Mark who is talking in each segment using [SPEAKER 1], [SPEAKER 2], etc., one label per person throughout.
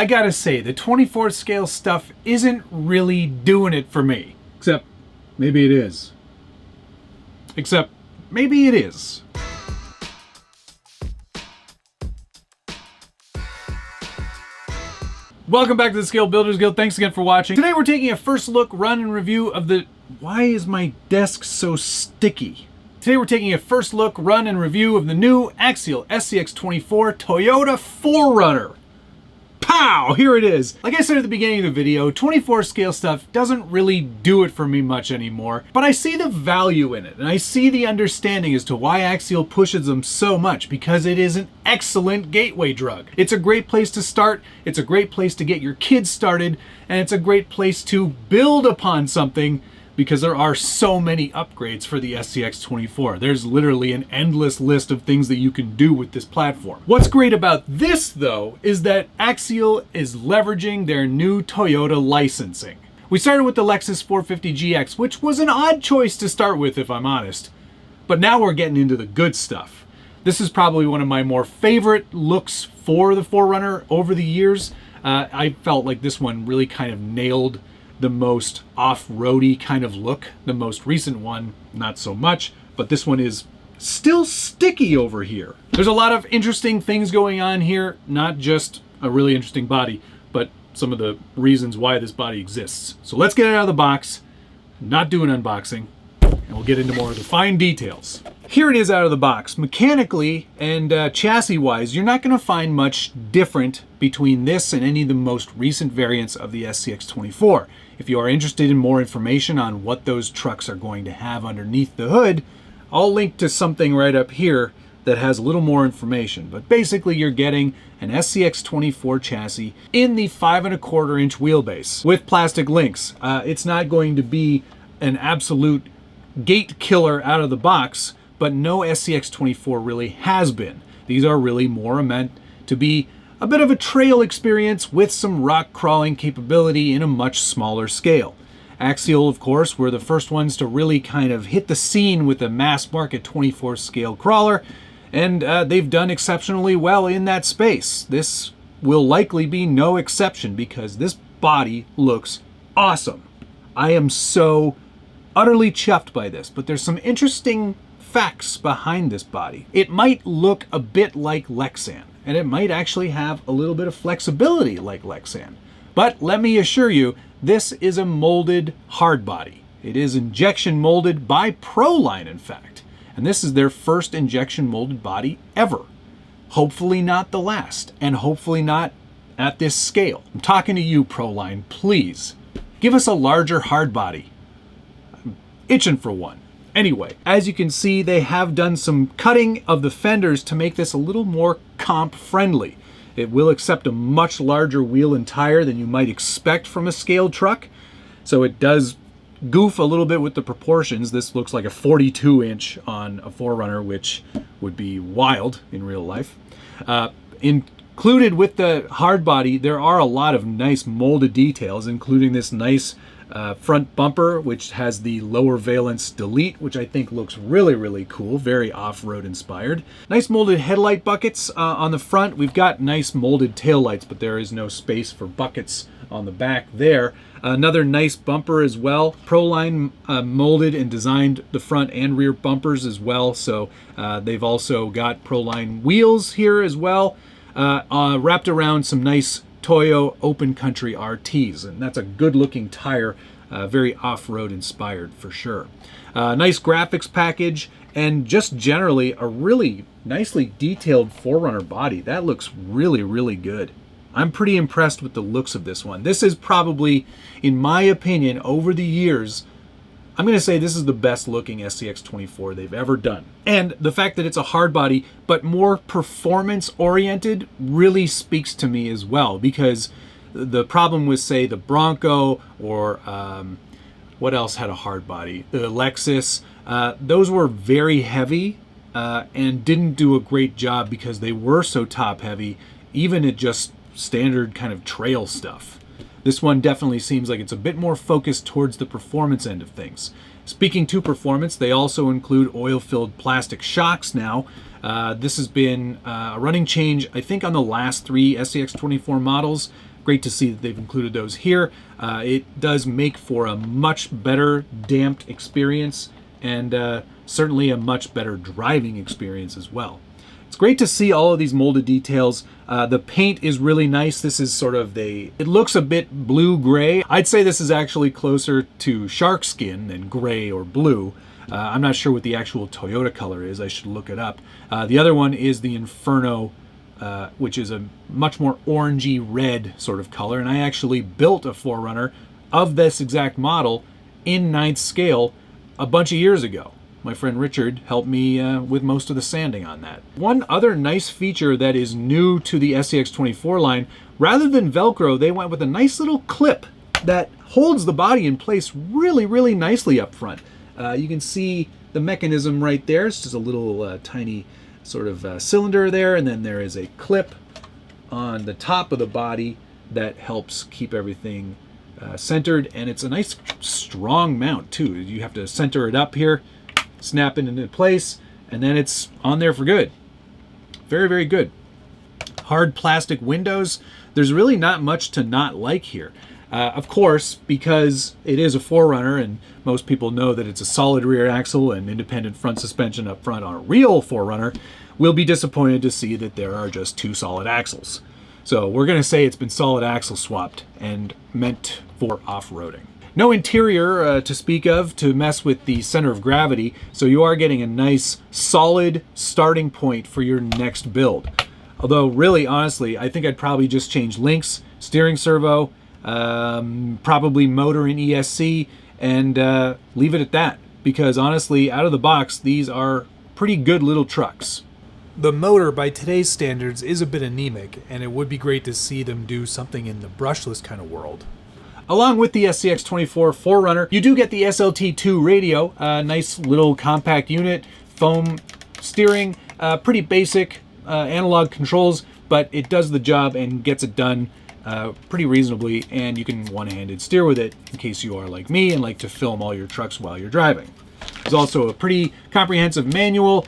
[SPEAKER 1] I gotta say, the 24 scale stuff isn't really doing it for me. Except, maybe it is. Except, maybe it is. Welcome back to the Scale Builders Guild. Thanks again for watching. Today we're taking a first look, run, and review of the... Why is my desk so sticky? Today we're taking a first look, run, and review of the new Axial SCX24 Toyota 4Runner. Pow! Here it is. Like I said at the beginning of the video, 24 scale stuff doesn't really do it for me much anymore, but I see the value in it, and I see the understanding as to why Axial pushes them so much, because it is an excellent gateway drug. It's a great place to start, it's a great place to get your kids started, and it's a great place to build upon something, because there are so many upgrades for the SCX24. There's literally an endless list of things that you can do with this platform. What's great about this, though, is that Axial is leveraging their new Toyota licensing. We started with the Lexus 450GX, which was an odd choice to start with, if I'm honest. But now we're getting into the good stuff. This is probably one of my more favorite looks for the 4Runner over the years. I felt like this one really kind of nailed the most off-roady kind of look. The most recent one, not so much, but this one is still sticky over here. There's a lot of interesting things going on here, not just a really interesting body, but some of the reasons why this body exists. So let's get it out of the box, not do an unboxing, and we'll get into more of the fine details. Here it is out of the box. Mechanically and chassis-wise, you're not going to find much different between this and any of the most recent variants of the SCX24. If you are interested in more information on what those trucks are going to have underneath the hood, I'll link to something right up here that has a little more information. But basically, you're getting an SCX24 chassis in the 5¼ inch wheelbase with plastic links. It's not going to be an absolute gate killer out of the box, but no SCX24 really has been. These are really more meant to be a bit of a trail experience with some rock crawling capability in a much smaller scale. Axial, of course, were the first ones to really kind of hit the scene with a mass market 24 scale crawler, and they've done exceptionally well in that space. This will likely be no exception because this body looks awesome. I am so utterly chuffed by this, but there's some interesting facts behind this body. It might look a bit like Lexan, and it might actually have a little bit of flexibility like Lexan. But let me assure you, this is a molded hard body. It is injection molded by Proline, in fact. And this is their first injection molded body ever. Hopefully not the last, and hopefully not at this scale. I'm talking to you, Proline, please. Give us a larger hard body. I'm itching for one. Anyway, as you can see, they have done some cutting of the fenders to make this a little more comp friendly. It will accept a much larger wheel and tire than you might expect from a scaled truck. So it does goof a little bit with the proportions. This looks like a 42 inch on a 4Runner, which would be wild in real life. Included with the hard body, there are a lot of nice molded details, including this nice front bumper, which has the lower valence delete, which I think looks really, really cool, very off-road inspired. Nice molded headlight buckets on the front. We've got nice molded taillights, but there is no space for buckets on the back there. Another nice bumper as well. Proline molded and designed the front and rear bumpers as well, so they've also got Proline wheels here as well, wrapped around some nice Toyo Open Country RTs, and that's a good looking tire, very off-road inspired for sure. Nice graphics package, and just generally a really nicely detailed 4Runner body. That looks really, really good. I'm pretty impressed with the looks of this one. This is probably, in my opinion, over the years, I'm going to say this is the best looking SCX24 they've ever done. And the fact that it's a hard body, but more performance oriented, really speaks to me as well, because the problem with, say, the Bronco or what else had a hard body? The Lexus, those were very heavy and didn't do a great job because they were so top heavy, even at just standard kind of trail stuff. This one definitely seems like it's a bit more focused towards the performance end of things. Speaking to performance, they also include oil-filled plastic shocks now. This has been a running change, I think, on the last 3 SCX24 models. Great to see that they've included those here. It does make for a much better damped experience, and certainly a much better driving experience as well. It's great to see all of these molded details. The paint is really nice. This is sort of it looks a bit blue-gray. I'd say this is actually closer to shark skin than gray or blue. I'm not sure what the actual Toyota color is. I should look it up. The other one is the Inferno, which is a much more orangey red sort of color. And I actually built a 4Runner of this exact model in 9th scale a bunch of years ago. My friend Richard helped me with most of the sanding on that. One other nice feature that is new to the SCX24 line, rather than Velcro, they went with a nice little clip that holds the body in place really, really nicely up front. You can see the mechanism right there. It's just a little tiny sort of cylinder there, and then there is a clip on the top of the body that helps keep everything centered, and it's a nice strong mount too. You have to center it up here, snap it into place, and then it's on there for good. Very, very good. Hard plastic windows. There's really not much to not like here. Of course, because it is a 4Runner and most people know that it's a solid rear axle and independent front suspension up front on a real 4Runner, we'll be disappointed to see that there are just 2 solid axles. So we're going to say it's been solid axle swapped and meant for off-roading. No interior to speak of to mess with the center of gravity, so you are getting a nice solid starting point for your next build. Although really, honestly, I think I'd probably just change links, steering servo, probably motor and ESC, and leave it at that. Because honestly, out of the box, these are pretty good little trucks. The motor, by today's standards, is a bit anemic, and it would be great to see them do something in the brushless kind of world. Along with the SCX24 4Runner, you do get the SLT2 radio, a nice little compact unit, foam steering, pretty basic analog controls, but it does the job and gets it done pretty reasonably, and you can one-handed steer with it in case you are like me and like to film all your trucks while you're driving. There's also a pretty comprehensive manual,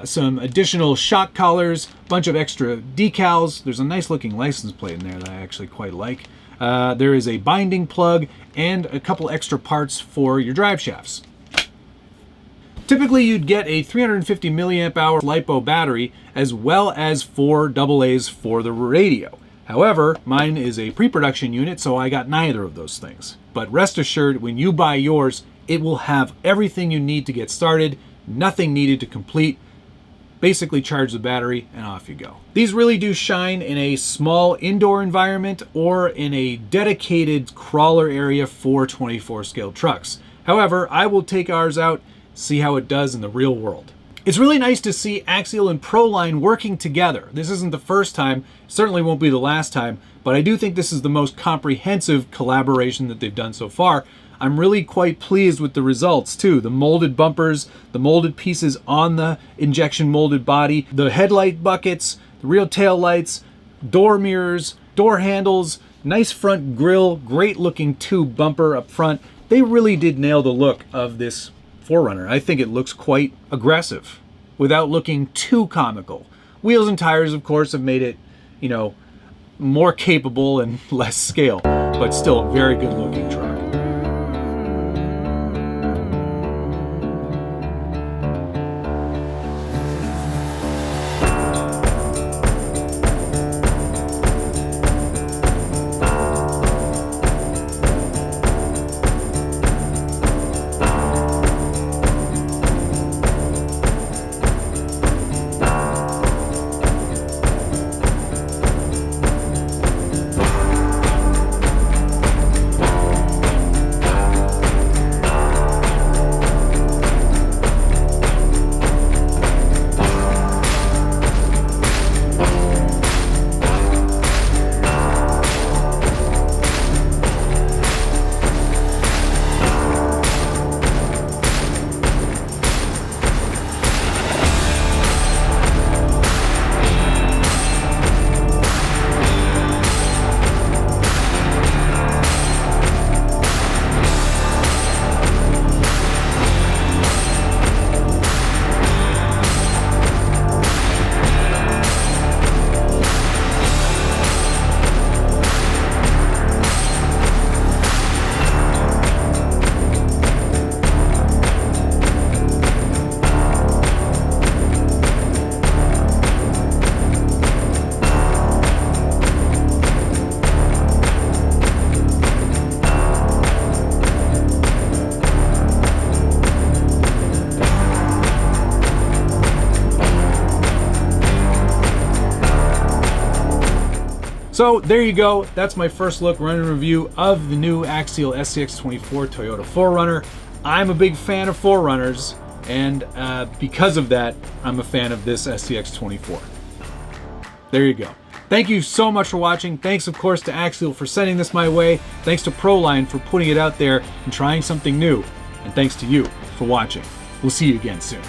[SPEAKER 1] some additional shock collars, a bunch of extra decals. There's a nice looking license plate in there that I actually quite like. There is a binding plug and a couple extra parts for your drive shafts. Typically you'd get a 350 milliamp hour LiPo battery as well as 4 AA's for the radio. However, mine is a pre-production unit, so I got neither of those things. But rest assured, when you buy yours, it will have everything you need to get started, nothing needed to complete. Basically charge the battery and off you go. These really do shine in a small indoor environment or in a dedicated crawler area for 24 scale trucks. However, I will take ours out, see how it does in the real world. It's really nice to see Axial and Proline working together. This isn't the first time, certainly won't be the last time, but I do think this is the most comprehensive collaboration that they've done so far. I'm really quite pleased with the results too. The molded bumpers, the molded pieces on the injection molded body, the headlight buckets, the real tail lights, door mirrors, door handles, nice front grille, great looking tube bumper up front. They really did nail the look of this 4Runner. I think it looks quite aggressive without looking too comical. Wheels and tires, of course, have made it, you know, more capable and less scale, but still a very good looking truck. So there you go. That's my first look, run and review of the new Axial SCX24 Toyota 4Runner. I'm a big fan of 4Runners, and because of that, I'm a fan of this SCX24. There you go. Thank you so much for watching. Thanks, of course, to Axial for sending this my way. Thanks to Proline for putting it out there and trying something new. And thanks to you for watching. We'll see you again soon.